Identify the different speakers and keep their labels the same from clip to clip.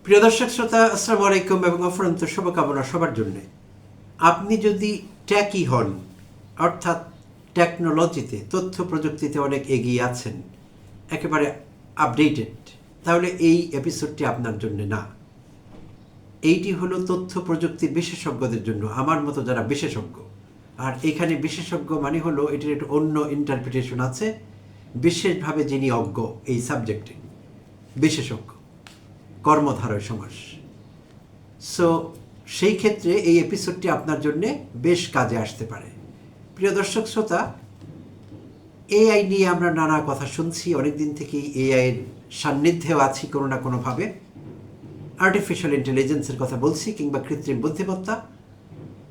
Speaker 1: প্রিয় দর্শক শ্রোতা, আসসালামু আলাইকুম এবং অফুরন্ত শুভকামনা সবার জন্য। আপনি যদি ট্যাকি হন, অর্থাৎ টেকনোলজিতে, তথ্য প্রযুক্তিতে অনেক এগিয়ে আছেন, একেবারে আপডেটেড, তাহলে এই এপিসোডটি আপনার জন্য না। এইটি হলো তথ্য প্রযুক্তি বিশেষজ্ঞদের জন্য, আমার মতো যারা বিশেষজ্ঞ। আর এখানে বিশেষজ্ঞ মানে হলো এটির একটু অন্য ইন্টারপ্রিটেশন আছে, বিশেষভাবে যিনি অজ্ঞ এই সাবজেক্টে, বিশেষজ্ঞ, কর্মধারয় সমাস। সো সেই ক্ষেত্রে এই এপিসোডটি আপনার জন্যে বেশ কাজে আসতে পারে। প্রিয় দর্শক শ্রোতা, এআই নিয়ে আমরা নানা কথা শুনছি, অনেকদিন থেকেই এআইয়ের সান্নিধ্যেও আছি কোনো না কোনোভাবে। আর্টিফিশিয়াল ইন্টেলিজেন্সের কথা বলছি, কিংবা কৃত্রিম বুদ্ধিমত্তা।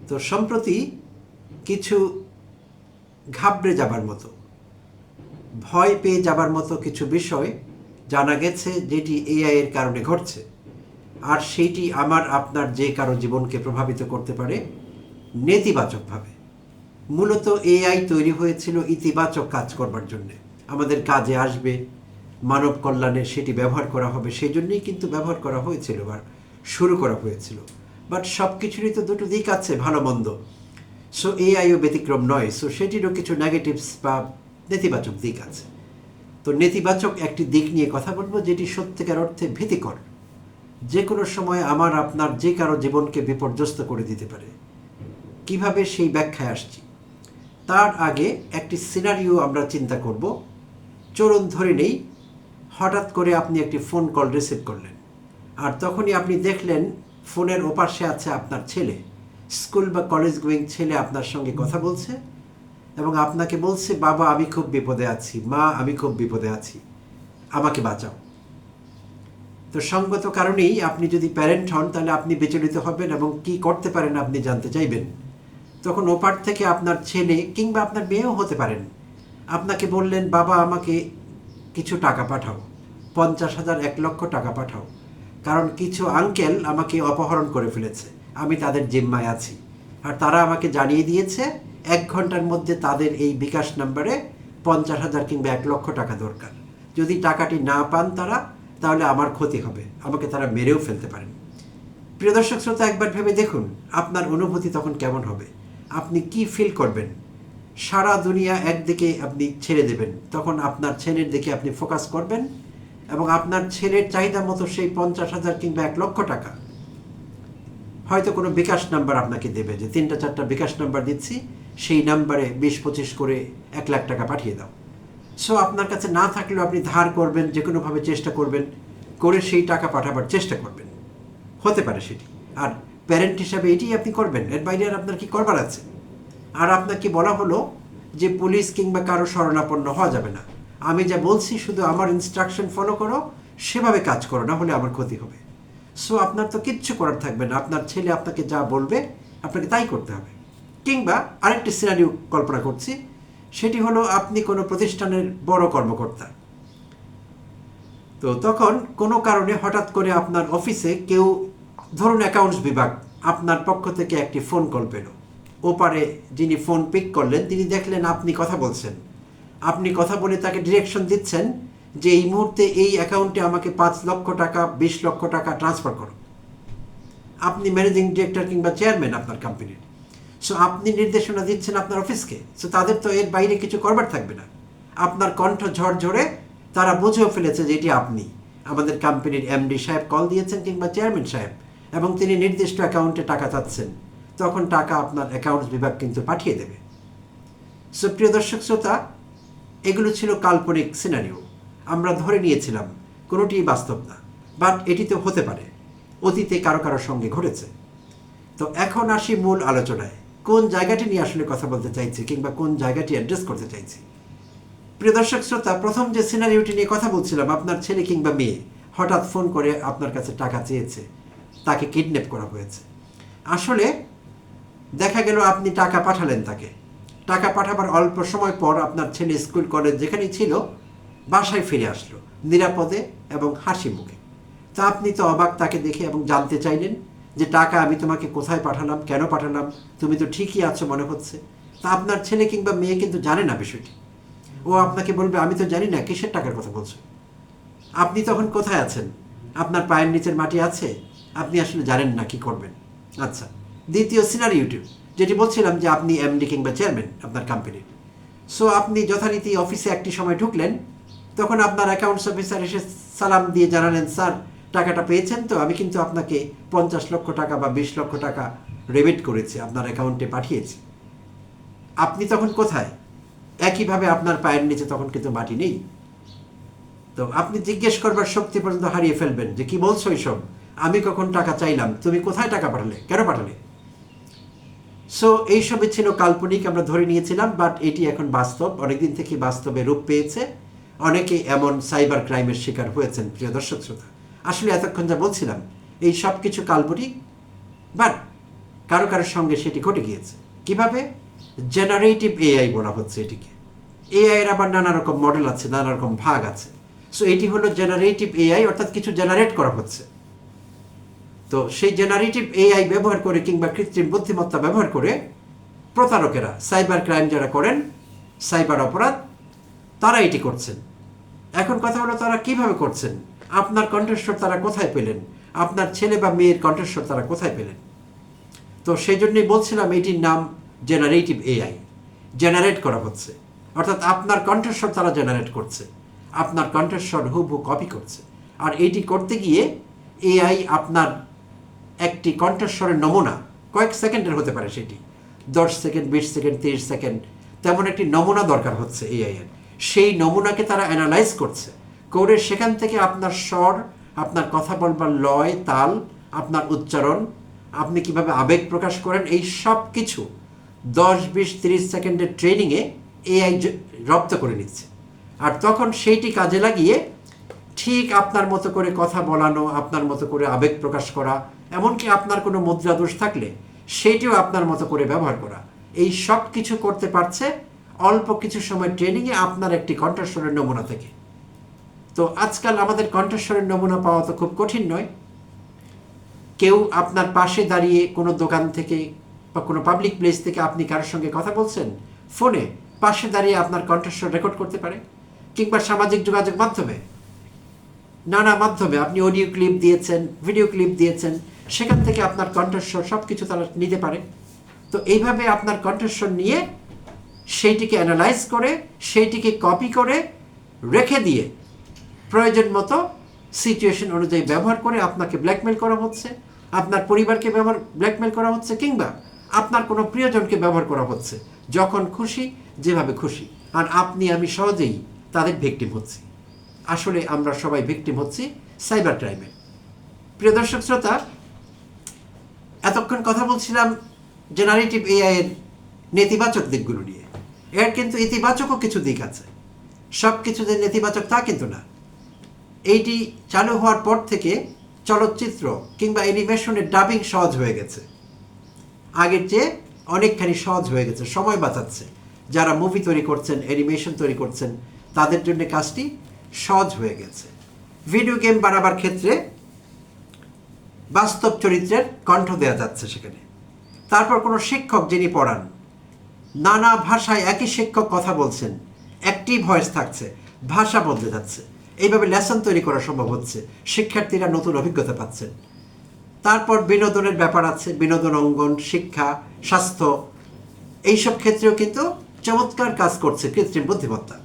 Speaker 1: তো সম্প্রতি কিছু ঘাবড়ে যাবার মতো, ভয় পেয়ে যাবার মতো কিছু বিষয় জানা গেছে যেটি এআইয়ের কারণে ঘটছে, আর সেইটি আমার আপনার যে কারো জীবনকে প্রভাবিত করতে পারে নেতিবাচকভাবে। মূলত এআই তৈরি হয়েছিল ইতিবাচক কাজ করবার জন্য, আমাদের কাজে আসবে, মানব কল্যাণে সেটি ব্যবহার করা হবে, সেই জন্যই কিন্তু ব্যবহার করা হয়েছিল বা শুরু করা হয়েছিল। বাট সব কিছুরই তো দুটো দিক আছে, ভালো মন্দ। সো এআইও ব্যতিক্রম নয়। সো সেটিরও কিছু নেগেটিভস বা নেতিবাচক দিক আছে। তো নেতিবাচক একটি দিক নিয়ে কথা বলবো, যেটি সত্যিকার অর্থে ভীতিকর, যে কোনো সময় আমার আপনার যে কারো জীবনকে বিপর্যস্ত করে দিতে পারে। কিভাবে, সেই ব্যাখ্যায় আসছি। তার আগে একটি সিনারিও আমরা চিন্তা করব। চলুন ধরে নেই, হঠাৎ করে আপনি একটি ফোন কল রিসিভ করলেন, আর তখনই আপনি দেখলেন ফোনের ওপাশে আছে আপনার ছেলে, স্কুল বা কলেজ গোয়িং ছেলে আপনার সঙ্গে কথা বলছে এবং আপনাকে বলছে, বাবা আমি খুব বিপদে আছি, মা আমি খুব বিপদে আছি, আমাকে বাঁচাও। তো সঙ্গত কারণেই আপনি যদি প্যারেন্ট হন, তাহলে আপনি বিচলিত হবেন এবং কি করতে পারেন আপনি জানতে চাইবেন। তখন ওপার থেকে আপনার ছেলে কিংবা আপনার মেয়েও হতে পারেন, আপনাকে বললেন, বাবা আমাকে কিছু টাকা পাঠাও, 50,000, 1,00,000 টাকা পাঠাও, কারণ কিছু আঙ্কেল আমাকে অপহরণ করে ফেলেছে, আমি তাদের জিম্মায় আছি, আর তারা আমাকে জানিয়ে দিয়েছে 1 ঘন্টার মধ্যে তাদের এই বিকাশ নাম্বারে 50,000 কিংবা 1,00,000 টাকা দরকার। যদি টাকাটি না পান তারা, তাহলে আমার ক্ষতি হবে, আমাকে তারা মেরেও ফেলতে পারেন। প্রিয় দর্শক শ্রোতা, একবার ভেবে দেখুন আপনার অনুভূতি তখন কেমন হবে, আপনি কি ফিল করবেন। সারা দুনিয়া একদিকে আপনি ছেড়ে দেবেন, তখন আপনার ছেলের দিকে আপনি ফোকাস করবেন এবং আপনার ছেলের চাহিদা মতো সেই 50,000 কিংবা 1,00,000 টাকা হয়তো কোনো বিকাশ নাম্বার আপনাকে দেবে, যে 3-4টা বিকাশ নাম্বার দিচ্ছি, সেই নাম্বারে 20-25 করে 1,00,000 টাকা পাঠিয়ে দাও। সো আপনার কাছে না থাকলেও আপনি ধার করবেন, যে কোনোভাবে চেষ্টা করবেন, করে সেই টাকা পাঠাবার চেষ্টা করবেন, হতে পারে সেটি। আর প্যারেন্ট হিসাবে এটি আপনি করবেন, এর বাইরে আর আপনার কি করবার আছে। আর আপনাকে বলা হলো যে পুলিশ কিংবা কারো শরণাপন্ন হওয়া যাবে না, আমি যা বলছি শুধু আমার ইনস্ট্রাকশন ফলো করো, সেভাবে কাজ করো, না হলে আমার ক্ষতি হবে। সো আপনার তো কিচ্ছু করার থাকবে না, আপনার ছেলে আপনাকে যা বলবে আপনাকে তাই করতে হবে। কিংবা আরেকটি সিনারিও কল্পনা করছি, সেটি হলো আপনি কোনো প্রতিষ্ঠানের বড় কর্মকর্তা। তো তখন কোনো কারণে হঠাৎ করে আপনার অফিসে কেউ, ধরুন অ্যাকাউন্টস বিভাগ, আপনার পক্ষ থেকে একটি ফোন কল পেল। ওপারে যিনি ফোন পিক করলেন তিনি দেখলেন আপনি কথা বলছেন, আপনি কথা বলে তাকে ডিরেকশন দিচ্ছেন যে এই মুহূর্তে এই অ্যাকাউন্টে আমাকে 5 লক্ষ টাকা, 20 লক্ষ টাকা ট্রান্সফার করো। আপনি ম্যানেজিং ডিরেক্টর কিংবা চেয়ারম্যান আপনার কোম্পানির। সো আপনি নির্দেশনা দিচ্ছেন আপনার অফিসকে, সো তাদের তো এর বাইরে কিছু করবার থাকবে না। আপনার কণ্ঠ ঝরঝরে তারা বুঝেও ফেলেছে যে এটি আপনি, আমাদের কোম্পানির এমডি সাহেব কল দিয়েছেন কিংবা চেয়ারম্যান সাহেব, এবং তিনি নির্দিষ্ট অ্যাকাউন্টে টাকা চাচ্ছেন। তখন টাকা আপনার অ্যাকাউন্টস বিভাগ কিন্তু পাঠিয়ে দেবে। সো প্রিয় দর্শক শ্রোতা, এগুলো ছিল কাল্পনিক সিনারিও, আমরা ধরে নিয়েছিলাম, কোনোটিই বাস্তব না, বাট এটি তো হতে পারে, অতীতে কারো কারোর সঙ্গে ঘটেছে। তো এখন আসি মূল আলোচনায়, কোন জায়গাটি নিয়ে আসলে কথা বলতে চাইছি কিংবা কোন জায়গাটি অ্যাড্রেস করতে চাইছি। প্রিয় দর্শক শ্রোতা, প্রথম যে সিনারিওটি নিয়ে কথা বলছিলাম, আপনার ছেলে কিংবা মেয়ে হঠাৎ ফোন করে আপনার কাছে টাকা চেয়েছে, তাকে কিডন্যাপ করা হয়েছে। আসলে দেখা গেল আপনি টাকা পাঠালেন তাকে, টাকা পাঠাবার অল্প সময় পর আপনার ছেলে স্কুল কলেজ যেখানেই ছিল বাসায় ফিরে আসলো নিরাপদে এবং হাসি মুখে। তা আপনি তো অবাক তাকে দেখে, এবং জানতে চাইলেন যে টাকা আমি তোমাকে কোথায় পাঠালাম, কেন পাঠালাম, তুমি তো ঠিকই আছো মনে হচ্ছে। তা আপনার ছেলে কিংবা মেয়ে কিন্তু জানে না বিষয়টি, ও আপনাকে বলবে, আমি তো জানি না কিসের টাকার কথা বলছো। আপনি তখন কোথায় আছেন? আপনার পায়ের নিচের মাটি আছে, আপনি আসলে জানেন না কি করবেন। আচ্ছা, দ্বিতীয় সিনারিওটি যেটি বলছিলাম যে আপনি এমডি কিংবা চেয়ারম্যান আপনার কোম্পানির। সো আপনি যথারীতি অফিসে একটি সময় ঢুকলেন, তখন আপনার অ্যাকাউন্টস অফিসার এসে সালাম দিয়ে জানালেন, স্যার টাকাটা পেয়েছেন তো, আমি কিন্তু আপনাকে 50 লক্ষ টাকা বা 20 লক্ষ টাকা রেবিট করেছি, আপনার অ্যাকাউন্টে পাঠিয়েছি। আপনি তখন কোথায়? একইভাবে আপনার পায়ের নিচে তখন কিন্তু মাটি নেই। তো আপনি জিজ্ঞেস করবার শক্তি পর্যন্ত হারিয়ে ফেলবেন যে কি বলছো এইসব, আমি কখন টাকা চাইলাম, তুমি কোথায় টাকা পাঠালে, কেন পাঠালে? সো এইসবই ছিল কাল্পনিক, আমরা ধরে নিয়েছিলাম, বাট এটি এখন বাস্তব, অনেকদিন থেকে বাস্তবে রূপ পেয়েছে। অনেকে এমন সাইবার ক্রাইমের শিকার হয়েছেন। প্রিয় দর্শক শ্রোতা, আসলে এতক্ষণ যা বলছিলাম এই সব কিছু কাল্পনিক, বাট কারো কারোর সঙ্গে সেটি ঘটে গিয়েছে। কিভাবে? জেনারেটিভ এআই বলা হচ্ছে এটিকে। এআই এর আবার নানা রকম মডেল আছে, নানা রকম ভাগ আছে। সো এটি হলো জেনারেটিভ এআই, অর্থাৎ কিছু জেনারেট করা হচ্ছে। তো সেই জেনারেটিভ এআই ব্যবহার করে কিংবা কৃত্রিম বুদ্ধিমত্তা ব্যবহার করে প্রতারকেরা, সাইবার ক্রাইম যারা করেন, সাইবার অপরাধ, তারা এটি করছেন। এখন কথা হলো তারা কিভাবে করছেন, আপনার কণ্ঠস্বর তারা কোথায় পেলেন, আপনার ছেলে বা মেয়ের কণ্ঠস্বর তারা কোথায় পেলেন? তো সেই জন্যই বলছিলাম এটির নাম জেনারেটিভ এআই। জেনারেট করা হচ্ছে, অর্থাৎ আপনার কণ্ঠস্বর তারা জেনারেট করছে, আপনার কণ্ঠস্বর হুবহু কপি করছে। আর এইটি করতে গিয়ে এআই আপনার একটি কণ্ঠস্বরের নমুনা, কয়েক সেকেন্ডের হতে পারে সেটি, 10 সেকেন্ড, 20 সেকেন্ড, 30 সেকেন্ড, তেমন একটি নমুনা দরকার হচ্ছে এআই এর। সেই নমুনাকে তারা অ্যানালাইজ করছে, করে সেখান থেকে আপনার স্বর, আপনার কথা বলবার লয়, তাল, আপনার উচ্চারণ, আপনি কিভাবে আবেগ প্রকাশ করেন, এই সব কিছু 10, 20, 30 সেকেন্ডের ট্রেনিংয়ে এআই রপ্ত করে নিচ্ছে। আর তখন সেইটি কাজে লাগিয়ে ঠিক আপনার মতো করে কথা বলানো, আপনার মতো করে আবেগ প্রকাশ করা, এমনকি আপনার কোনো মুদ্রা দোষ থাকলে সেইটিও আপনার মতো করে ব্যবহার করা, এই সব কিছু করতে পারছে অল্প কিছু সময় ট্রেনিংয়ে আপনার একটি কণ্ঠস্বরের নমুনা থেকে। তো আজকাল আমাদের কণ্ঠস্বরের নমুনা পাওয়া তো খুব কঠিন নয়। কেউ আপনার পাশে দাঁড়িয়ে কোনো দোকান থেকে বা কোনো পাবলিক প্লেস থেকে আপনি কারোর সঙ্গে কথা বলছেন, ফোনে পাশে দাঁড়িয়ে আপনার কণ্ঠস্বর রেকর্ড করতে পারে, কিংবা সামাজিক যোগাযোগ মাধ্যমে, নানা মাধ্যমে আপনি অডিও ক্লিপ দিয়েছেন, ভিডিও ক্লিপ দিয়েছেন, সেখান থেকে আপনার কণ্ঠস্বর সব কিছু তারা নিতে পারে। তো এইভাবে আপনার কণ্ঠস্বর নিয়ে সেইটিকে অ্যানালাইজ করে, সেইটিকে কপি করে রেখে দিয়ে প্রয়োজন মতো সিচুয়েশন অনুযায়ী ব্যবহার করে আপনাকে ব্ল্যাকমেল করা হচ্ছে, আপনার পরিবারকে ব্ল্যাকমেল করা হচ্ছে, কিংবা আপনার কোনো প্রিয়জনকে ব্যবহার করা হচ্ছে, যখন খুশি যেভাবে খুশি। আর আপনি আমি সহজেই তাদের ভিকটিম হচ্ছি। আসলে আমরা সবাই ভিকটিম হচ্ছি সাইবার ক্রাইমের। প্রিয় দর্শক শ্রোতা, এতক্ষণ কথা বলছিলাম জেনারেটিভ এআই এর নেতিবাচক দিকগুলো নিয়ে। এর কিন্তু ইতিবাচকও কিছু দিক আছে, সব কিছু যে নেতিবাচক তা কিন্তু না। এইটি চালু হওয়ার পর থেকে চলচ্চিত্র কিংবা অ্যানিমেশনের ডাবিং সহজ হয়ে গেছে, আগের চেয়ে অনেকখানি সহজ হয়ে গেছে, সময় বাঁচাচ্ছে। যারা মুভি তৈরি করছেন, অ্যানিমেশন তৈরি করছেন, তাদের জন্য কাজটি সহজ হয়ে গেছে। ভিডিও গেম বানাবার ক্ষেত্রে বাস্তব চরিত্রের কণ্ঠ দেওয়া যাচ্ছে সেখানে। তারপর কোনো শিক্ষক যিনি পড়ান, নানা ভাষায় একই শিক্ষক কথা বলছেন, একটি ভয়েস থাকছে, ভাষা বদলে যাচ্ছে, এইভাবে লেসন তৈরি করা সম্ভব হচ্ছে, শিক্ষার্থীরা নতুন অভিজ্ঞতা পাচ্ছেন। তারপর বিনোদনের ব্যাপার আছে, বিনোদন অঙ্গন, শিক্ষা, স্বাস্থ্য, এইসব ক্ষেত্রেও কিন্তু চমৎকার কাজ করছে কৃত্রিম বুদ্ধিমত্তা।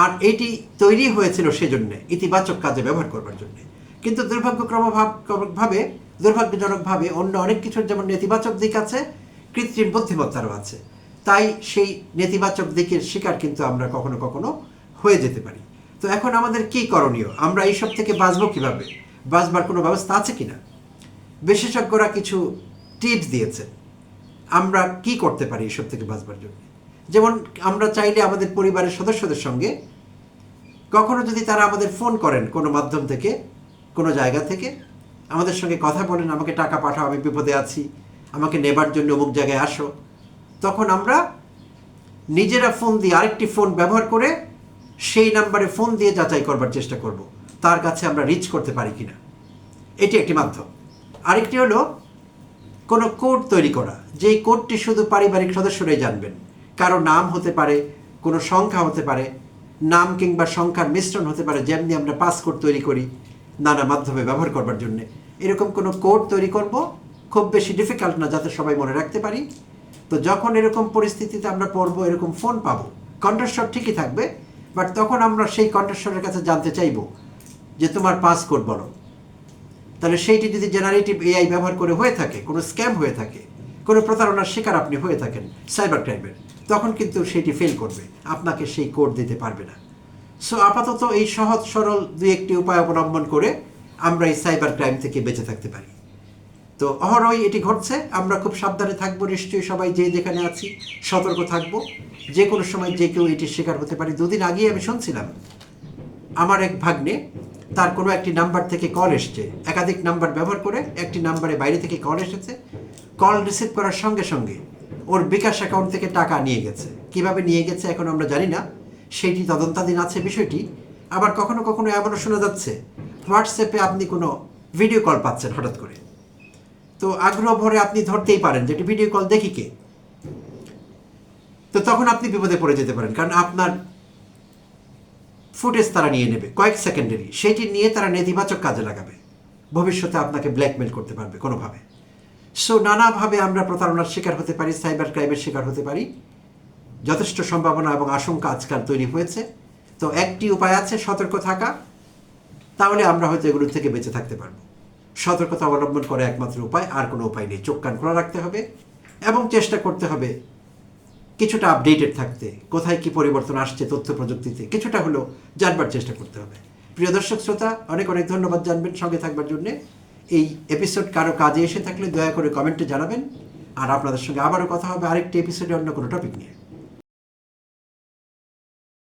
Speaker 1: আর এটি তৈরি হয়েছিল সেজন্য ইতিবাচক কাজে ব্যবহার করবার জন্য। কিন্তু দুর্ভাগ্যজনকভাবে অন্য অনেক কিছুর যেমন নেতিবাচক দিক আছে, কৃত্রিম বুদ্ধিমত্তারও আছে। তাই সেই নেতিবাচক দিকের শিকার কিন্তু আমরা কখনো কখনো হয়ে যেতে পারি। তো এখন আমাদের কি করণীয়? আমরা এইসব থেকে বাঁচবো কিভাবে? বাঁচবার কোনো ব্যবস্থা আছে কিনা? বিশেষজ্ঞরা কিছু টিপস দিয়েছে আমরা কি করতে পারি এইসব থেকে বাঁচবার জন্য। যেমন আমরা চাইলে আমাদের পরিবারের সদস্যদের সঙ্গে কখনো যদি তারা আমাদের ফোন করেন কোনো মাধ্যম থেকে, কোনো জায়গা থেকে, আমাদের সঙ্গে কথা বলেন, আমাকে টাকা পাঠাও, আমি বিপদে আছি, আমাকে নেবার জন্য অমুক জায়গায় আসো, তখন আমরা নিজেরা ফোন দিয়ে আরেকটি ফোন ব্যবহার করে সেই নাম্বারে ফোন দিয়ে যাচাই করবার চেষ্টা করব তার কাছে আমরা রিচ করতে পারি কিনা। এটি একটি মাধ্যম। আরেকটি হলো কোনো কোড তৈরি করা, যেই কোডটি শুধু পারিবারিক সদস্যরাই জানবেন। কারো নাম হতে পারে, কোনো সংখ্যা হতে পারে, নাম কিংবা সংখ্যার মিশ্রণ হতে পারে, যেমনি আমরা পাসকোড তৈরি করি, নানা মাধ্যমে ব্যবহার করবার জন্য। এরকম কোনো কোড তৈরি করব, খুব বেশি ডিফিকাল্ট না, যাতে সবাই মনে রাখতে পারি। তো যখন এরকম পরিস্থিতিতে আমরা পড়বো, এরকম ফোন পাবো, কণ্ঠস্বর ঠিকই থাকবে, বাট তখন আমরা সেই কণ্ঠস্বরের কাছে জানতে চাইবো যে তোমার পাসকোড বলো। তাহলে সেইটি যদি জেনারেটিভ এআই ব্যবহার করে হয়ে থাকে, কোনো স্ক্যাম হয়ে থাকে, কোনো প্রতারণার শিকার আপনি হয়ে থাকেন সাইবার ক্রাইমের, তখন কিন্তু সেটি ফেল করবে, আপনাকে সেই কোড দিতে পারবে না। সো আপাতত এই সহজ সরল দুই একটি উপায় অবলম্বন করে আমরা এই সাইবার ক্রাইম থেকে বেঁচে থাকতে পারি। তো অহরহই এটি ঘটছে, আমরা খুব সাবধানে থাকবো, নিশ্চয়ই সবাই যে যেখানে আছি সতর্ক থাকবো, যে কোনো সময় যে কেউ এটির শিকার হতে পারে। দুদিন আগেই আমি শুনছিলাম আমার এক ভাগ্নে, তার কোনো একটি নাম্বার থেকে কল এসছে, একাধিক নাম্বার ব্যবহার করে একটি নাম্বারে বাইরে থেকে কল এসেছে, কল রিসিভ করার সঙ্গে সঙ্গে ওর বিকাশ অ্যাকাউন্ট থেকে টাকা নিয়ে গেছে। কিভাবে নিয়ে গেছে এখন আমরা জানি না, সেইটি তদন্তাধীন আছে বিষয়টি। আবার কখনো কখনো এমনও শোনা যাচ্ছে হোয়াটসঅ্যাপে আপনি কোনো ভিডিও কল পাচ্ছেন হঠাৎ করে, তো আগ্রহ ভরে আপনি ধরতেই পারেন যে এটি ভিডিও কল দেখি কে, তো তখন আপনি বিপদে পড়ে যেতে পারেন, কারণ আপনার ফুটেজ তারা নিয়ে নেবে কয়েক সেকেন্ডেরই, সেইটি নিয়ে তারা নেতিবাচক কাজে লাগাবে, ভবিষ্যতে আপনাকে ব্ল্যাকমেল করতে পারবে কোনোভাবে। সো নানাভাবে আমরা প্রতারণার শিকার হতে পারি, সাইবার ক্রাইমের শিকার হতে পারি, যথেষ্ট সম্ভাবনা এবং আশঙ্কা আজকাল তৈরি হয়েছে। তো একটি উপায় আছে, সতর্ক থাকা, তাহলে আমরা হয়তো এগুলো থেকে বেঁচে থাকতে পারবো। সতর্কতা অবলম্বন করা একমাত্র উপায়, আর কোনো উপায় নেই। চোখ কান খোলা রাখতে হবে এবং চেষ্টা করতে হবে কিছুটা আপডেটেড থাকতে, কোথায় কি পরিবর্তন আসছে তথ্য প্রযুক্তিতে কিছুটা হলেও জানবার চেষ্টা করতে হবে। প্রিয় দর্শক শ্রোতা, অনেক অনেক ধন্যবাদ জানবেন সঙ্গে থাকবার জন্যে। এই এপিসোড কারো কাজে এসে থাকলে দয়া করে কমেন্টে জানাবেন, আর আপনাদের সঙ্গে আবারও কথা হবে আরেকটি এপিসোডে অন্য কোনো টপিক নিয়ে।